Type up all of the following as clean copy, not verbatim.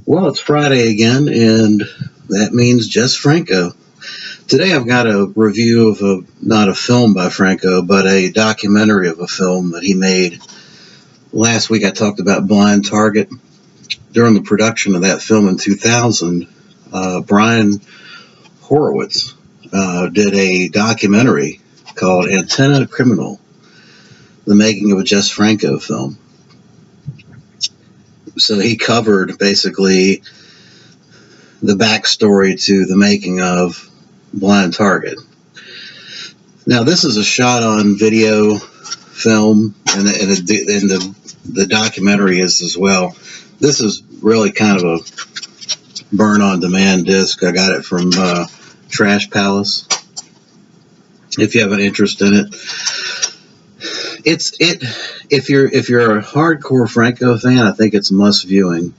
Well, it's Friday again, and that means Jess Franco. Today I've got a review of not a film by Franco, but a documentary of a film that he made. Last week I talked about Blind Target. During the production of that film in 2000, Brian Horowitz did a documentary called Antena Criminal, the making of a Jess Franco film. So he covered basically the backstory to the making of Blind Target. Now, this is a shot-on-video film, and the documentary is as well. This is really kind of a burn-on-demand disc. I got it from Trash Palace. If you have an interest in it, if you're a hardcore Franco fan, I think it's must viewing.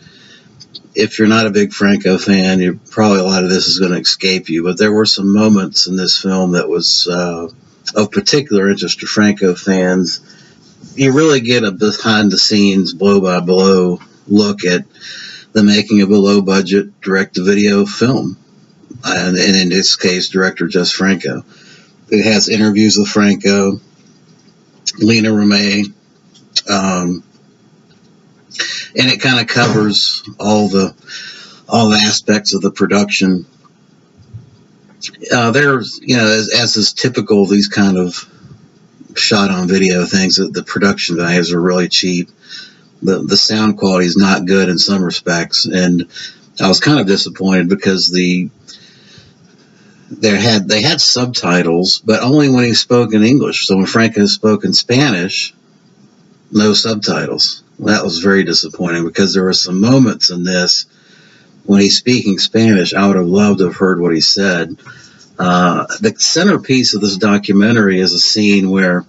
If you're not a big Franco fan, you probably a lot of this is going to escape you. But there were some moments in this film that was of particular interest to Franco fans. You really get a behind-the-scenes, blow-by-blow look at the making of a low-budget direct-to-video film, and in this case, director Jess Franco. It has interviews with Franco, Lena Remey, and it kind of covers all the aspects of the production. There's, as is typical of these kind of shot on video things, the production values are really cheap. The sound quality is not good in some respects, and I was kind of disappointed because they had subtitles, but only when he spoke in English. So when Franco spoke in Spanish, no subtitles. That was very disappointing because there were some moments in this when he's speaking Spanish, I would have loved to have heard what he said. The centerpiece of this documentary is a scene where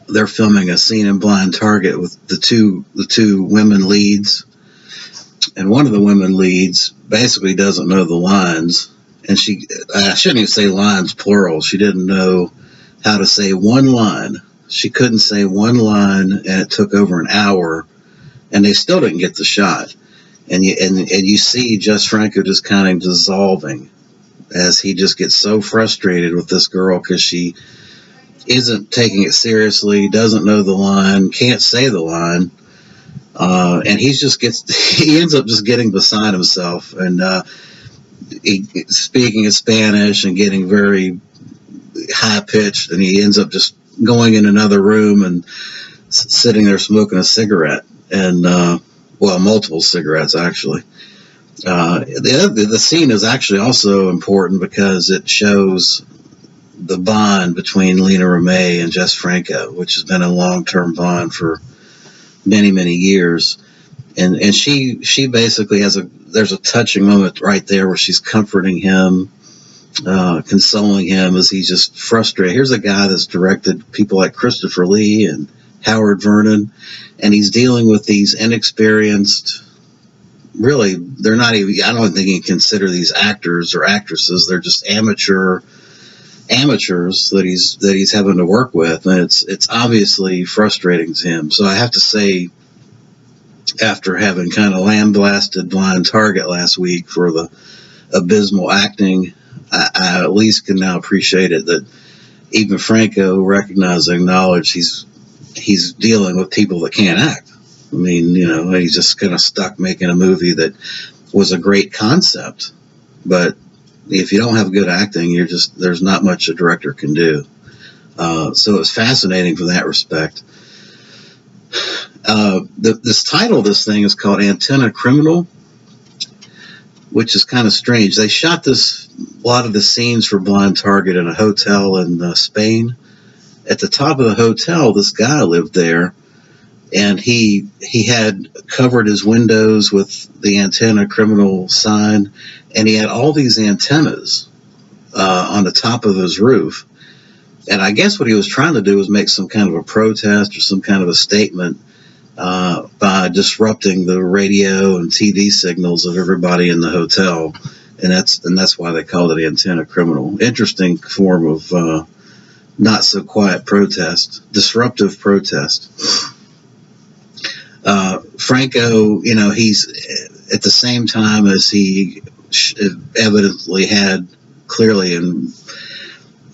they're filming a scene in Blind Target with the two women leads, and one of the women leads basically doesn't know the lines. And I shouldn't even say lines plural. She didn't know how to say one line. She couldn't say one line, and it took over an hour, and they still didn't get the shot. And you see Jess Franco just kind of dissolving as he just gets so frustrated with this girl because she isn't taking it seriously, doesn't know the line, can't say the line, and he ends up just getting beside himself and. Speaking in Spanish and getting very high-pitched, and he ends up just going in another room and sitting there smoking a cigarette, and multiple cigarettes, actually. The scene is actually also important because it shows the bond between Lena Remey and Jess Franco, which has been a long-term bond for many, many years. And she basically there's a touching moment right there where she's comforting him, consoling him as he's just frustrated. Here's a guy that's directed people like Christopher Lee and Howard Vernon, and he's dealing with these inexperienced, really, they're not even, I don't think you can consider these actors or actresses, they're just amateurs that he's having to work with, and it's obviously frustrating to him. So I have to say, after having kind of lambasted Blind Target last week for the abysmal acting, I at least can now appreciate it that even Franco recognized and acknowledged he's dealing with people that can't act. I mean, he's just kind of stuck making a movie that was a great concept, but if you don't have good acting, there's not much a director can do. So it's fascinating from that respect. This title of this thing is called Antena Criminal, which is kind of strange. They shot a lot of the scenes for Blind Target in a hotel in Spain. At the top of the hotel, this guy lived there, and he had covered his windows with the Antena Criminal sign, and he had all these antennas on the top of his roof. And I guess what he was trying to do was make some kind of a protest or some kind of a statement by disrupting the radio and TV signals of everybody in the hotel, and that's why they called it Antena Criminal. Interesting form of not so quiet protest, disruptive protest. Franco, he's at the same time as he evidently clearly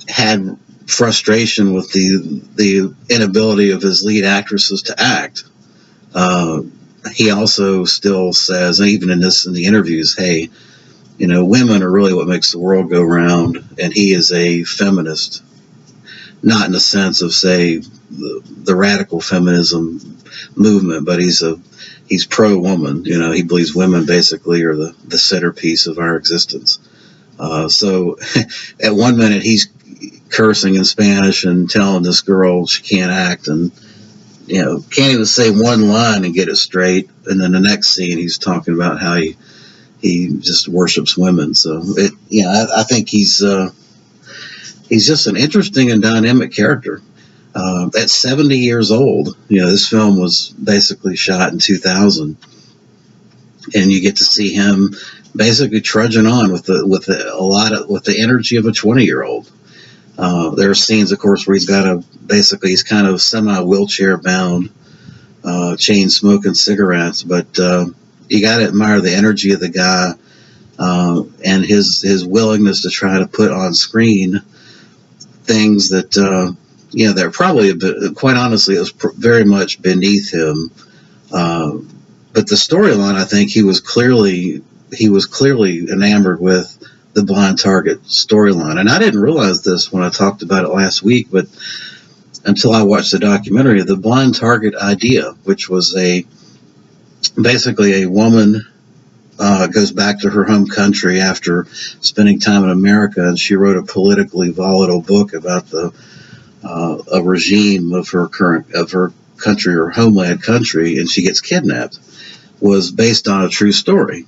had frustration with the inability of his lead actresses to act. He also still says, even in the interviews, hey, women are really what makes the world go round, and he is a feminist, not in the sense of, say, the radical feminism movement, but he's pro-woman. He believes women basically are the centerpiece of our existence. So at one minute he's cursing in Spanish and telling this girl she can't act, and can't even say one line and get it straight. And then the next scene he's talking about how he just worships women. So I think he's just an interesting and dynamic character. At 70 years old, this film was basically shot in 2000, and you get to see him basically trudging on with the energy of a 20-year-old. There are scenes, of course, where he's kind of semi-wheelchair bound, chain smoking cigarettes, but you got to admire the energy of the guy, and his willingness to try to put on screen things that they're probably quite honestly, it was very much beneath him. But the storyline, I think he was clearly enamored with the Blind Target storyline. And I didn't realize this when I talked about it last week, but until I watched the documentary, the Blind Target idea, which was basically a woman goes back to her home country after spending time in America, and she wrote a politically volatile book about a regime of her country or homeland country, and she gets kidnapped, was based on a true story.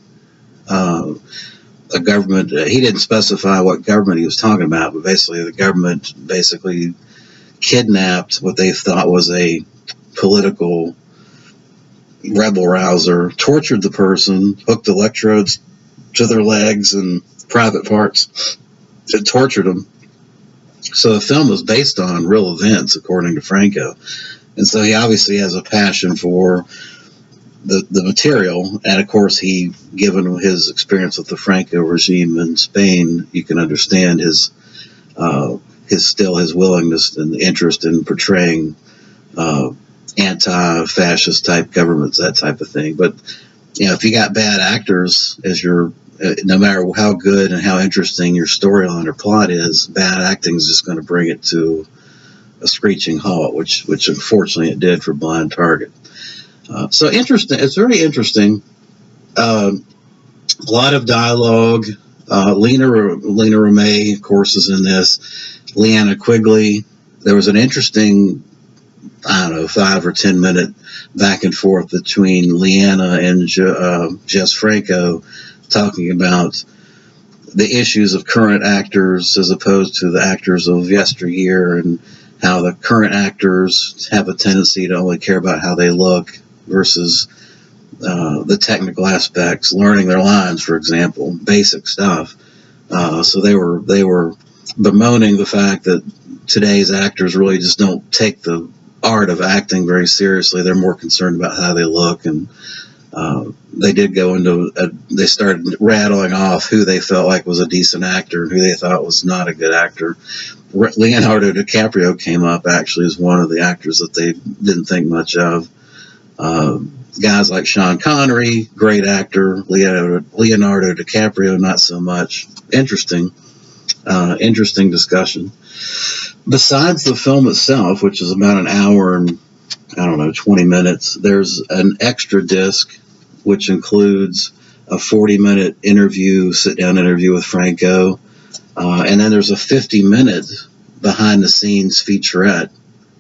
A government, he didn't specify what government he was talking about, but basically the government kidnapped what they thought was a political rebel rouser, tortured the person, hooked electrodes to their legs and private parts, and tortured them. So the film was based on real events, according to Franco. And so he obviously has a passion for the material, and of course given his experience with the Franco regime in Spain, you can understand his willingness and interest in portraying anti-fascist type governments, that type of thing. But if you got bad actors as no matter how good and how interesting your storyline or plot is, bad acting is just going to bring it to a screeching halt, which unfortunately it did for Blind Target. So interesting. It's very interesting. A lot of dialogue. Lena Romay, of course, is in this. Leanna Quigley. There was an interesting, 5 or 10 minute back and forth between Leanna and Jess Franco, talking about the issues of current actors as opposed to the actors of yesteryear, and how the current actors have a tendency to only care about how they look versus the technical aspects, learning their lines, for example, basic stuff. So they were bemoaning the fact that today's actors really just don't take the art of acting very seriously. They're more concerned about how they look, and they did go they started rattling off who they felt like was a decent actor and who they thought was not a good actor. Leonardo DiCaprio came up actually as one of the actors that they didn't think much of. Guys like Sean Connery, great actor. Leonardo DiCaprio, not so much. Interesting discussion. Besides the film itself, which is about an hour and 20 minutes, there's an extra disc which includes a 40-minute sit-down interview with Franco, and then there's a 50-minute behind-the-scenes featurette,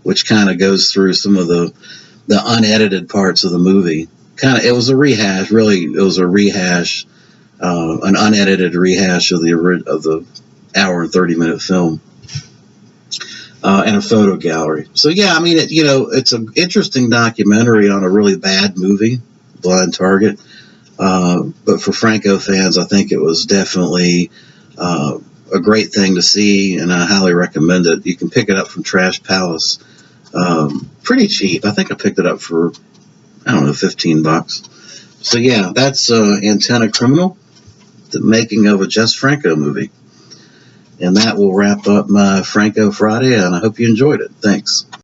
which kind of goes through some of the unedited parts of the movie. It was a rehash, really. It was a rehash, an unedited rehash of the hour and 30-minute film, and a photo gallery. So yeah, it's an interesting documentary on a really bad movie, Blind Target. But for Franco fans, I think it was definitely a great thing to see, and I highly recommend it. You can pick it up from Trash Palace. Pretty cheap. I think I picked it up for I don't know, $15. So yeah, that's Antena Criminal, the making of a Jess Franco movie. And that will wrap up my Franco Friday, and I hope you enjoyed it. Thanks.